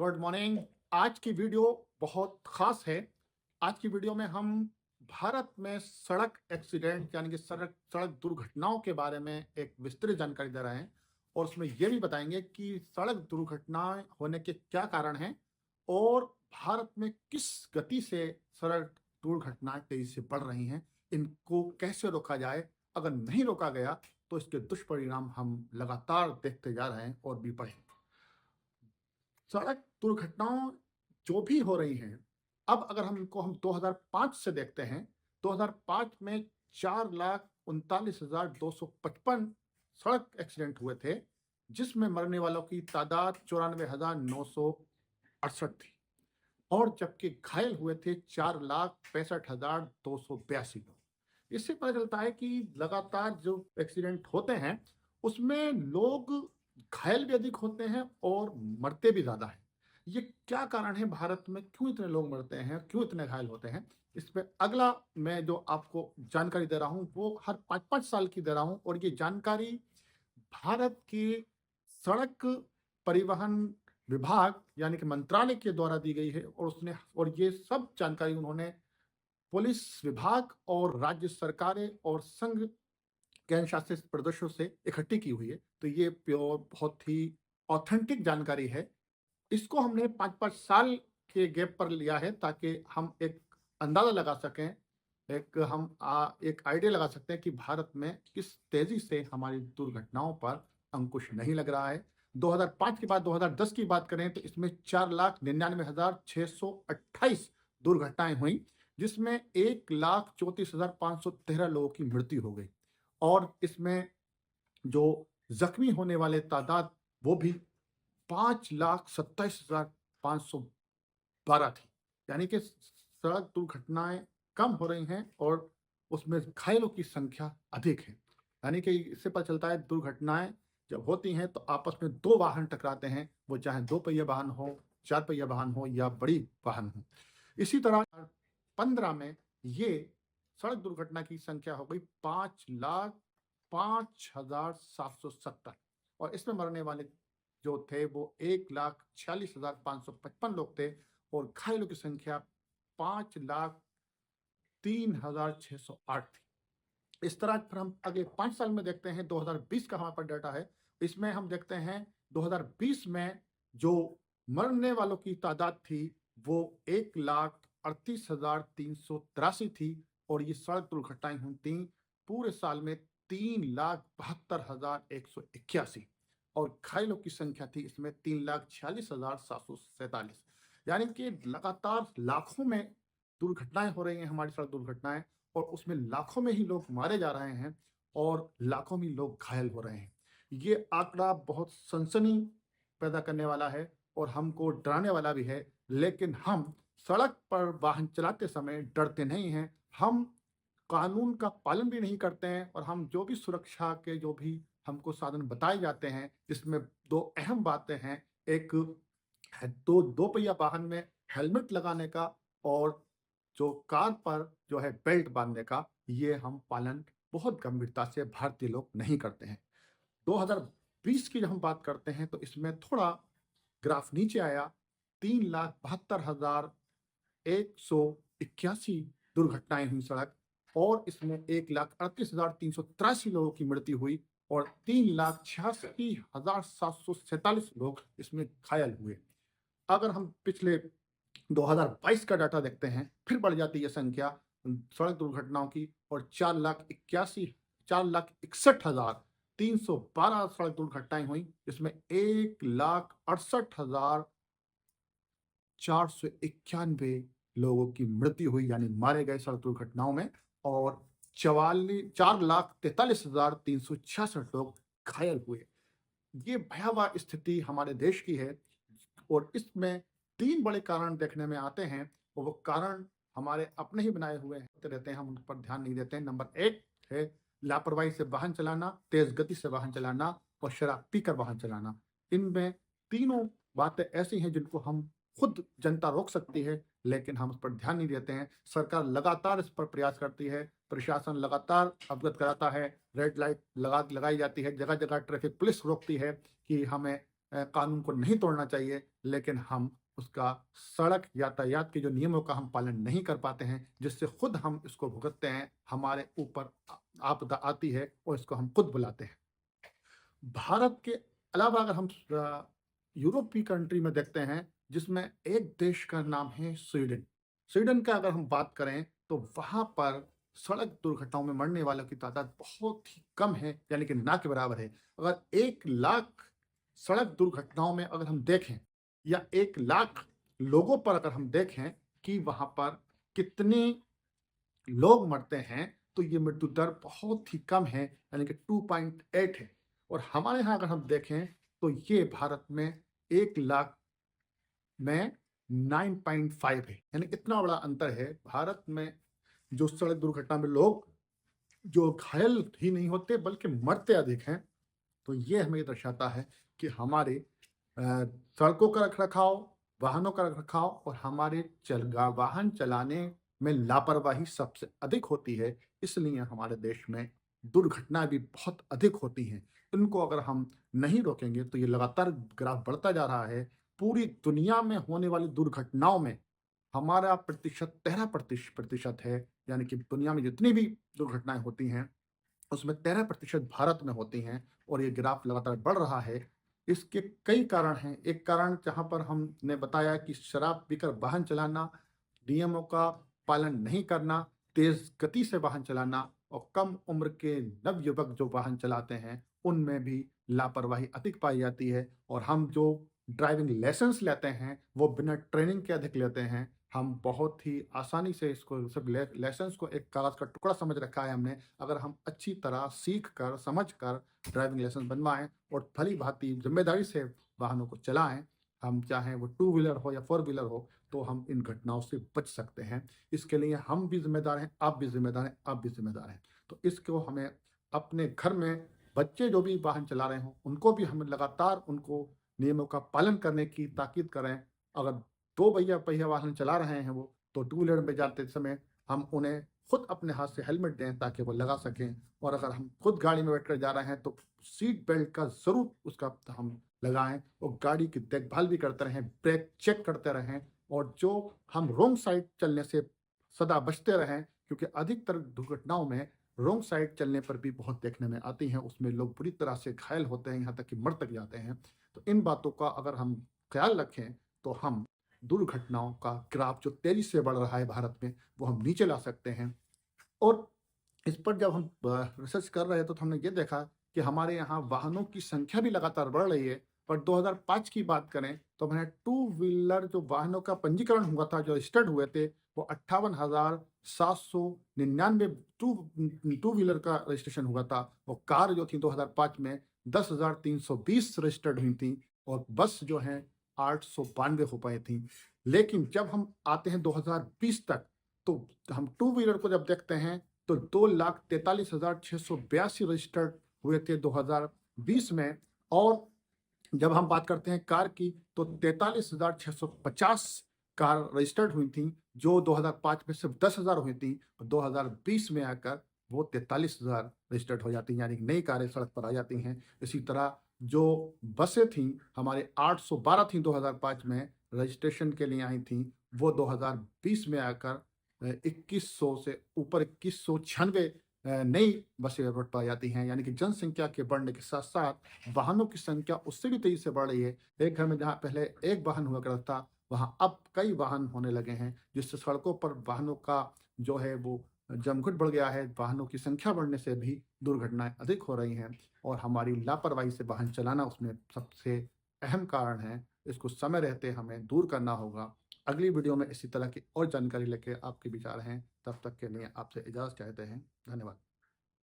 Good morning. आज की video बहुत खास है। आज की वीडियो में हम भारत में सड़क एक्सीडेंट यानी कि सड़क सड़क दुर्घटनाओं के बारे में एक विस्तृत जानकारी दे रहे हैं और उसमें यह भी बताएंगे कि सड़क दुर्घटनाएं होने के क्या कारण हैं और भारत में किस गति से सड़क दुर्घटनाएं तेजी से बढ़ रही हैं, इनको कैसे रोका जाए। अगर नहीं रोका गया तो इसके दुष्परिणाम हम लगातार देखते जा रहे हैं और भी बढ़ेंगे। सड़क दुर्घटनाओं जो भी हो रही हैं, अब अगर हम 2005 से देखते हैं, 2005 में 4,39,255 सड़क एक्सीडेंट हुए थे, जिसमें मरने वालों की तादाद 94,968 थी और जबकि घायल हुए थे 4,65,282 लोग। इससे पता चलता है कि लगातार जो एक्सीडेंट होते हैं उसमें लोग घायल भी अधिक होते हैं और मरते भी ज्यादा हैं। ये क्या कारण है, भारत में क्यों इतने लोग मरते हैं, क्यों इतने घायल होते हैं? इस पे अगला मैं जो आपको जानकारी दे रहा हूं वो हर 5-5 साल की दे रहा हूं और ये जानकारी भारत के सड़क परिवहन विभाग यानी कि मंत्रालय के द्वारा दी गई है और ये सब जानकारी उन्होंने पुलिस विभाग और राज्य सरकारें और संघ केंद्र शासित प्रदेशों से इकट्ठी की हुई है। तो ये प्योर बहुत ही ऑथेंटिक जानकारी है। इसको हमने 5-5 साल के गैप पर लिया है ताकि हम एक अंदाजा लगा सकें, एक आइडिया लगा सकते हैं कि भारत में किस तेजी से हमारी दुर्घटनाओं पर अंकुश नहीं लग रहा है। 2005 के बाद 2010 की बात करें तो इसमें 4,99,628 दुर्घटनाएं हुई, जिसमें 1,34,513 लोगों की मृत्यु हो गई और इसमें जो जख्मी होने वाले तादाद वो भी 5,27,512 थी। यानी कि सड़क दुर्घटनाएं कम हो रही हैं और उसमें घायलों की संख्या अधिक है। यानी कि इससे पता चलता है दुर्घटनाएं जब होती हैं तो आपस में दो वाहन टकराते हैं, वो चाहे 2 पहिया वाहन हो, 4 पहिया वाहन हो या बड़ी वाहन हो। इसी तरह 15 में ये सड़क दुर्घटना की संख्या हो गई 5,05,770 और इसमें मरने वाले जो थे वो 1,46,555 लोग थे और घायलों की संख्या 5,03,608 थी। इस तरह फिर हम अगले 5 साल में देखते हैं, 2020 का हमारे पास डाटा है। इसमें हम देखते हैं 2020 में जो मरने वालों की तादाद थी वो 1,38,383 थी और ये सड़क दुर्घटनाएं हुई थी पूरे साल में 3,72,181 और घायलों की संख्या थी इसमें 3,46,747। यानी कि लगातार लाखों में दुर्घटनाएं हो रही हैं, हमारी सड़क दुर्घटनाएं, और उसमें लाखों में ही लोग मारे जा रहे हैं और लाखों में लोग घायल हो रहे हैं। ये आंकड़ा बहुत सनसनी पैदा करने वाला है और हमको डराने वाला भी है, लेकिन हम सड़क पर वाहन चलाते समय डरते नहीं हैं। हम कानून का पालन भी नहीं करते हैं और हम जो भी सुरक्षा के जो भी हमको साधन बताए जाते हैं, जिसमें दो अहम बातें हैं। एक है दो पहिया वाहन में हेलमेट लगाने का और जो कार पर जो है बेल्ट बांधने का, ये हम पालन बहुत गंभीरता से भारतीय लोग नहीं करते हैं। 2020 की जब हम बात करते हैं तो इसमें थोड़ा ग्राफ नीचे आया, 3,72,181 दुर्घटनाएं हुई सड़क और इसमें 1,38,383 लोगों की मृत्यु हुई और 3,86,747 लोग इसमें घायल हुए। अगर हम पिछले 2022 का डाटा देखते हैं, फिर बढ़ जाती है संख्या सड़क दुर्घटनाओं की और 4,61,312 सड़क दुर्घटनाएं हुई, जिसमें 1,68,491 लोगों की मृत्यु हुई यानी मारे गए सड़क दुर्घटनाओं में और 4,43,366 लोग घायल हुए। ये भयावह स्थिति हमारे देश की है और इसमें 3 बड़े कारण देखने में आते हैं और वो कारण हमारे अपने ही बनाए हुए होते रहते हैं, हम उन पर ध्यान नहीं देते हैं। नंबर 1 है लापरवाही से वाहन चलाना, तेज गति से वाहन चलाना और शराब पीकर वाहन चलाना। इनमें तीनों बातें ऐसी हैं जिनको हम खुद जनता रोक सकती है, लेकिन हम उस पर ध्यान नहीं देते हैं। सरकार लगातार इस पर प्रयास करती है, प्रशासन लगातार अवगत कराता है, रेड लाइट लगाई जाती है, जगह जगह ट्रैफिक पुलिस रोकती है कि हमें कानून को नहीं तोड़ना चाहिए, लेकिन हम उसका सड़क यातायात के जो नियमों का हम पालन नहीं कर पाते हैं, जिससे खुद हम इसको भुगतते हैं, हमारे ऊपर आपदा आती है और इसको हम खुद बुलाते हैं। भारत के अलावा अगर हम यूरोपीय कंट्री में देखते हैं, जिसमें एक देश का नाम है स्वीडन। स्वीडन का अगर हम बात करें, तो वहाँ पर सड़क दुर्घटनाओं में मरने वालों की तादाद बहुत ही कम है, यानी कि ना के बराबर है। अगर 1 लाख सड़क दुर्घटनाओं में अगर हम देखें, या 1 लाख लोगों पर अगर हम देखें कि वहाँ पर कितने लोग मरते हैं, तो ये मृत्यु दर बहुत ही कम है, यानी कि 2.8 है। और हमारे यहाँ अगर हम देखें, तो ये भारत में 1 लाख में 9.5 है, यानी इतना बड़ा अंतर है। भारत में जो सड़क दुर्घटना में लोग जो घायल ही नहीं होते बल्कि मरते अधिक हैं, तो ये हमें दर्शाता है कि हमारे अ, सड़कों का रखरखाव, वाहनों का रखरखाव और हमारे वाहन चलाने में लापरवाही सबसे अधिक होती है। इसलिए हमारे देश में दुर्घटनाएँ भी बहुत अधिक होती हैं। इनको अगर हम नहीं रोकेंगे, तो ये लगातार ग्राफ बढ़ता जा रहा है। पूरी दुनिया में होने वाली दुर्घटनाओं में हमारा प्रतिशत 13% है, यानी कि दुनिया में जितनी भी दुर्घटनाएँ होती हैं, उसमें 13% भारत में होती हैं, और ये ग्राफ लगातार बढ़ रहा है। इसके कई कारण हैं। एक कारण जहाँ पर हमने बताया कि शराब पीकर वाहन चलाना, नियमों का पालन नहीं करना, तेज़ गति से वाहन चलाना और कम उम्र के नवयुवक जो वाहन चलाते हैं, उनमें भी लापरवाही अधिक पाई जाती है। और हम जो ड्राइविंग लाइसेंस लेते हैं, वो बिना ट्रेनिंग के अधिक लेते हैं। हम बहुत ही आसानी से इसको सब लाइसेंस को एक कागज़ का टुकड़ा समझ रखा है हमने। अगर हम अच्छी तरह सीख कर, समझ कर ड्राइविंग लाइसेंस बनवाएँ और भली-भाँति ज़िम्मेदारी से वाहनों को चलाएँ, हम चाहें वो टू व्हीलर हो या फोर व्हीलर हो, तो हम इन घटनाओं से बच सकते हैं। इसके लिए हम भी ज़िम्मेदार हैं, आप भी ज़िम्मेदार हैं, आप भी ज़िम्मेदार हैं। तो इसको हमें अपने घर में बच्चे जो भी वाहन चला रहे हों, उनको भी हमें लगातार उनको नियमों का पालन करने की ताकीद करें। अगर 2 पहिया पहिया वाहन चला रहे हैं वो, तो टू व्हीलर में जाते समय हम उन्हें खुद अपने हाथ से हेलमेट दें ताकि वो लगा सकें। और अगर हम खुद गाड़ी में बैठकर जा रहे हैं, तो सीट बेल्ट का ज़रूर उसका हम लगाएँ और गाड़ी की देखभाल भी करते रहें, ब्रेक चेक करते रहें, और जो हम रोंग साइड चलने से सदा बचते रहें, क्योंकि अधिकतर दुर्घटनाओं में रोंग साइड चलने पर भी बहुत देखने में आती हैं। उसमें लोग बुरी तरह से घायल होते हैं, यहाँ तक कि मर तक जाते हैं। तो इन बातों का अगर हम ख़्याल रखें, तो हम दुर्घटनाओं का ग्राफ जो तेज़ी से बढ़ रहा है भारत में, वो हम नीचे ला सकते हैं। और इस पर जब हम रिसर्च कर रहे थे, तो हमने ये देखा कि हमारे यहाँ वाहनों की संख्या भी लगातार बढ़ रही है। पर 2005 की बात करें, तो हमारे टू व्हीलर जो वाहनों का पंजीकरण हुआ था, जो रजिस्टर्ड हुए थे, वो 58,799 टू टू व्हीलर का रजिस्ट्रेशन हुआ था। और कार जो थी 2005 में 10,320 रजिस्टर्ड हुई थी, और बस जो हैं 892 हो पाई थी। लेकिन जब हम आते हैं 2020 तक, तो हम टू व्हीलर को जब देखते हैं, तो 2,43,682 रजिस्टर्ड हुए थे 2020 में। और जब हम बात करते हैं कार की, तो 43,650 कार रजिस्टर्ड हुई थी, जो 2005 में सिर्फ 10,000 हुई थी, और 2020 में आकर वो 43,000 रजिस्टर्ड हो जाती हैं, यानी नई कारें सड़क पर आ जाती हैं। इसी तरह जो बसें थीं, हमारे 812 थीं 2005 में रजिस्ट्रेशन के लिए आई थीं, वो 2020 में आकर 2100 से ऊपर 2196 नई बसें रोड पर आ जाती हैं। यानी कि जनसंख्या के बढ़ने के साथ-साथ वाहनों की संख्या उससे भी तेज़ी से बढ़ रही है। एक घर में जहाँ पहले एक वाहन हुआ करता था, वहाँ अब कई वाहन होने लगे हैं, जिससे सड़कों पर वाहनों का जो है वो जमघट बढ़ गया है। वाहनों की संख्या बढ़ने से भी दुर्घटनाएँ अधिक हो रही हैं, और हमारी लापरवाही से वाहन चलाना उसमें सबसे अहम कारण है। इसको समय रहते हमें दूर करना होगा। अगली वीडियो में इसी तरह की और जानकारी लेके आपके विचार हैं। तब तक के लिए आपसे इजाज़त चाहते हैं। धन्यवाद।